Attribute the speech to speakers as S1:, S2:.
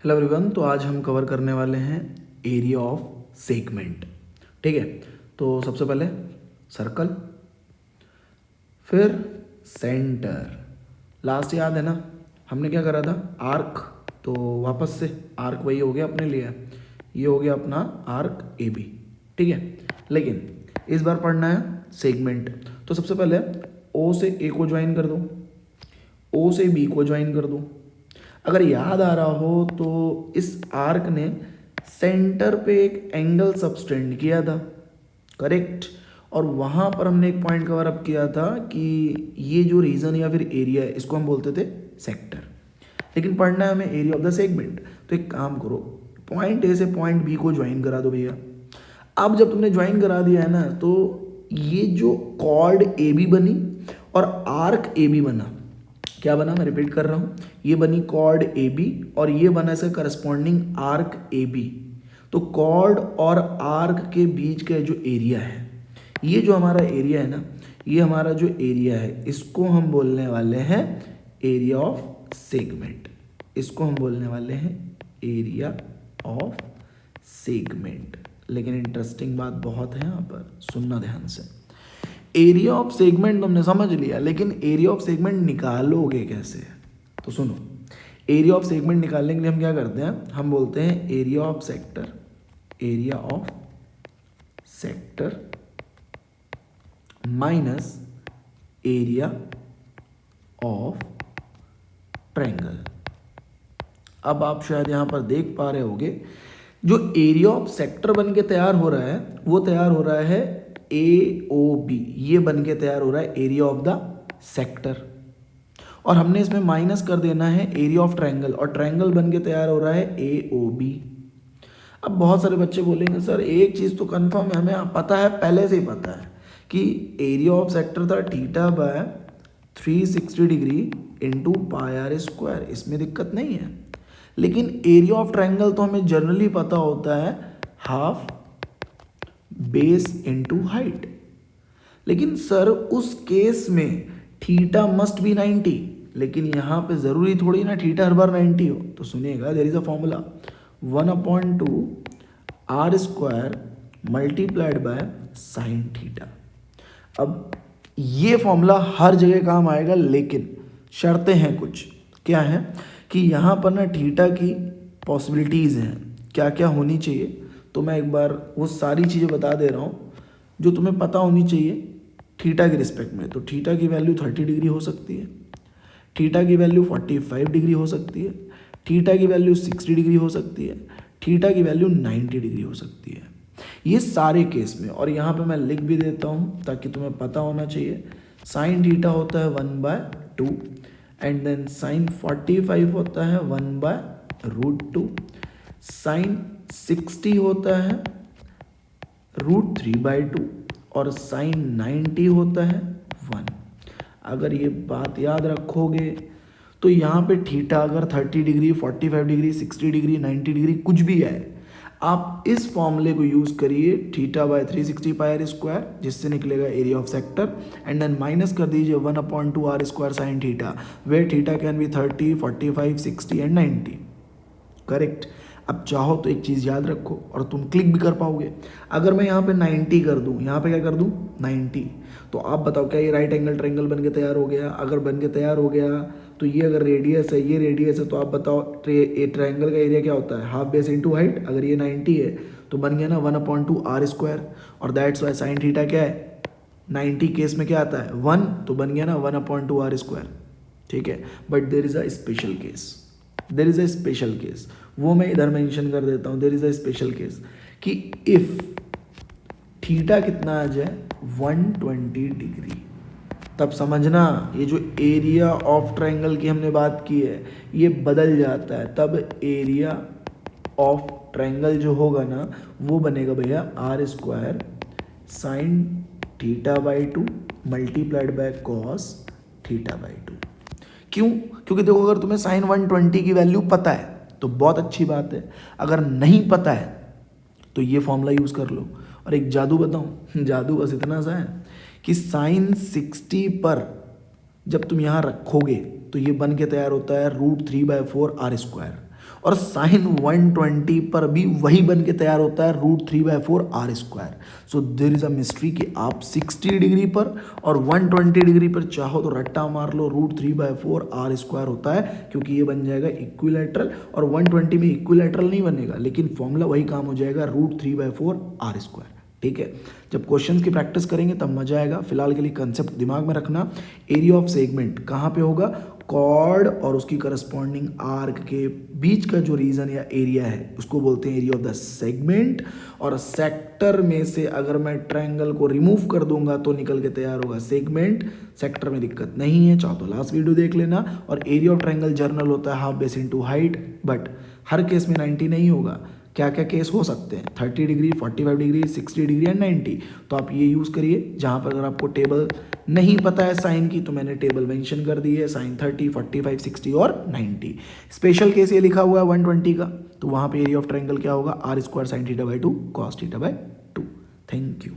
S1: Hello everyone. तो आज हम कवर करने वाले हैं एरिया ऑफ सेगमेंट। ठीक है, तो सबसे पहले सर्कल, फिर सेंटर, लास्ट याद है ना हमने क्या करा था, आर्क। तो वापस से आर्क वही हो गया अपने लिए, ये हो गया अपना आर्क ए बी। ठीक है, लेकिन इस बार पढ़ना है सेगमेंट। तो सबसे पहले ओ से ए को ज्वाइन कर दो, ओ से बी को ज्वाइन कर दो। अगर याद आ रहा हो तो इस आर्क ने सेंटर पे एक एंगल सबटेंड किया था, करेक्ट। और वहाँ पर हमने एक पॉइंट कवर अप किया था कि ये जो रीजन या फिर एरिया है इसको हम बोलते थे सेक्टर। लेकिन पढ़ना है हमें एरिया ऑफ द सेगमेंट। तो एक काम करो, पॉइंट ए से पॉइंट बी को ज्वाइन करा दो भैया। अब जब तुमने ज्वाइन करा दिया है ना, तो ये जो कॉर्ड ए बी बनी और आर्क ए बी बना, क्या बना, मैं रिपीट कर रहा हूँ, ये बनी कॉर्ड ए बी और ये बना इसका करस्पॉन्डिंग आर्क ए बी। तो कॉर्ड और आर्क के बीच का जो एरिया है, ये जो हमारा एरिया है ना, ये हमारा जो एरिया है इसको हम बोलने वाले हैं एरिया ऑफ सेगमेंट। इसको हम बोलने वाले हैं एरिया ऑफ सेगमेंट। लेकिन इंटरेस्टिंग बात बहुत है यहाँ पर, सुनना ध्यान से। एरिया ऑफ सेगमेंट तुमने समझ लिया, लेकिन एरिया ऑफ सेगमेंट निकालोगे कैसे? तो सुनो, एरिया ऑफ सेगमेंट निकालने के लिए हम क्या करते हैं, हम बोलते हैं area of sector, area of sector minus area of triangle. अब आप शायद यहां पर देख पा रहे होगे, जो एरिया ऑफ सेक्टर बन के तैयार हो रहा है वो तैयार हो रहा है ए ओ बी, ये बन के तैयार हो रहा है एरिया ऑफ द सेक्टर। और हमने इसमें माइनस कर देना है एरिया ऑफ ट्रायंगल, और ट्रायंगल बन के तैयार हो रहा है ए ओ बी। अब बहुत सारे बच्चे बोलेंगे सर एक चीज़ तो कंफर्म है, हमें पता है, पहले से ही पता है कि एरिया ऑफ सेक्टर था theta by 360 degree into pi r square, इसमें दिक्कत नहीं है। लेकिन एरिया ऑफ ट्रायंगल तो हमें जनरली पता होता है हाफ बेस इंटू हाइट। लेकिन सर उस केस में थीटा मस्ट बी 90, लेकिन यहाँ पे ज़रूरी थोड़ी ना थीटा हर बार 90 हो। तो सुनिएगा, there is a formula 1/2 r square multiplied by sine theta. अब ये फॉर्मूला हर जगह काम आएगा, लेकिन शर्तें हैं कुछ। क्या है कि यहाँ पर ना थीटा की पॉसिबिलिटीज़ हैं, क्या क्या होनी चाहिए। तो मैं एक बार वो सारी चीज़ें बता दे रहा हूँ जो तुम्हें पता होनी चाहिए थीटा के रिस्पेक्ट में। तो थीटा की वैल्यू 30 डिग्री हो सकती है, थीटा की वैल्यू 45 डिग्री हो सकती है, थीटा की वैल्यू 60 डिग्री हो सकती है, थीटा की वैल्यू 90 डिग्री हो सकती है। ये सारे केस में, और यहाँ पे मैं लिख भी देता हूँ ताकि तुम्हें पता होना चाहिए, साइन थीटा होता है 1/2 एंड देन साइन 45 होता है 1/√2, साइन 60 होता है √3/2 और साइन 90 होता है 1। अगर ये बात याद रखोगे तो यहाँ पे थीटा अगर 30 डिग्री, 45 डिग्री, 60 डिग्री, 90 डिग्री कुछ भी है, आप इस फॉर्मूले को यूज़ करिए theta by 360 pi r square, जिससे निकलेगा area of sector, and then minus कर दीजिए 1/2 r square sine theta, where theta can be 30, 45, 60 and 90, correct. अब चाहो तो एक चीज़ याद रखो और तुम क्लिक भी कर पाओगे। अगर मैं यहाँ पे 90 कर दूँ, यहाँ पे क्या कर दूँ 90, तो आप बताओ क्या ये राइट एंगल ट्रायंगल बन के तैयार हो गया? अगर बन के तैयार हो गया तो ये अगर रेडियस है, ये रेडियस है, तो आप बताओ ट्रायंगल का एरिया क्या होता है, हाफ बेस इंटू हाइट। अगर ये 90 है तो बन गया ना 1/2 आर स्क्वायर, और दैट्स वाई साइन थीटा क्या है, 90 केस में क्या आता है 1, तो बन गया ना 1/2 आर स्क्वायर। ठीक है, but there is a special case, there is a special case, वो मैं इधर मेंशन कर देता हूँ। There is a special case कि इफ़ थीटा कितना आ जाए 120 डिग्री, तब समझना ये जो एरिया ऑफ ट्रायंगल की हमने बात की है ये बदल जाता है। तब एरिया ऑफ ट्रायंगल जो होगा ना वो बनेगा भैया r square sine theta by 2 multiplied by cos theta by 2। क्यों? क्योंकि देखो, अगर तुम्हें साइन 120 की वैल्यू पता है तो बहुत अच्छी बात है, अगर नहीं पता है तो ये फॉर्मूला यूज़ कर लो। और एक जादू बताऊं, जादू बस इतना सा है कि साइन 60 पर जब तुम यहाँ रखोगे तो ये बन के तैयार होता है √3/4 आर स्क्वायर, और साइन 120 पर भी वही बन के तैयार होता है √3/4 r square. So there is a mystery कि आप 60 डिग्री पर और 120 डिग्री पर चाहो तो रट्टा मार लो, √3/4 आर स्क्वायर होता है, क्योंकि ये बन जाएगा इक्विलैटरल, और 120 में इक्विलैटरल नहीं बनेगा, लेकिन फॉर्मूला वही काम हो जाएगा √3/4 आर स्क्वायर। ठीक है, जब क्वेश्चंस की प्रैक्टिस करेंगे तब मजा आएगा। फिलहाल के लिए कंसेप्ट दिमाग में रखना, एरिया ऑफ सेगमेंट कहाँ पे होगा, कॉर्ड और उसकी करस्पॉन्डिंग आर्क के बीच का जो रीजन या एरिया है उसको बोलते हैं एरिया ऑफ द सेगमेंट। और सेक्टर में से अगर मैं ट्रायंगल को रिमूव कर दूंगा तो निकल के तैयार होगा सेगमेंट। सेक्टर में दिक्कत नहीं है, चाहो तो लास्ट वीडियो देख लेना। और एरिया ऑफ ट्रायंगल जर्नल होता है half base into height, but her case में 90 नहीं होगा। क्या क्या केस हो सकते हैं, 30 डिग्री, 45 डिग्री, 60 डिग्री एंड 90। तो आप ये यूज़ करिए। जहाँ पर अगर आपको टेबल नहीं पता है साइन की, तो मैंने टेबल मेंशन कर दी है, साइन 30, 45, 60 और 90। स्पेशल केस ये लिखा हुआ है 120 का, तो वहाँ पे एरिया ऑफ ट्रायंगल क्या होगा, r² sin θ/2 cos θ/2। Thank you.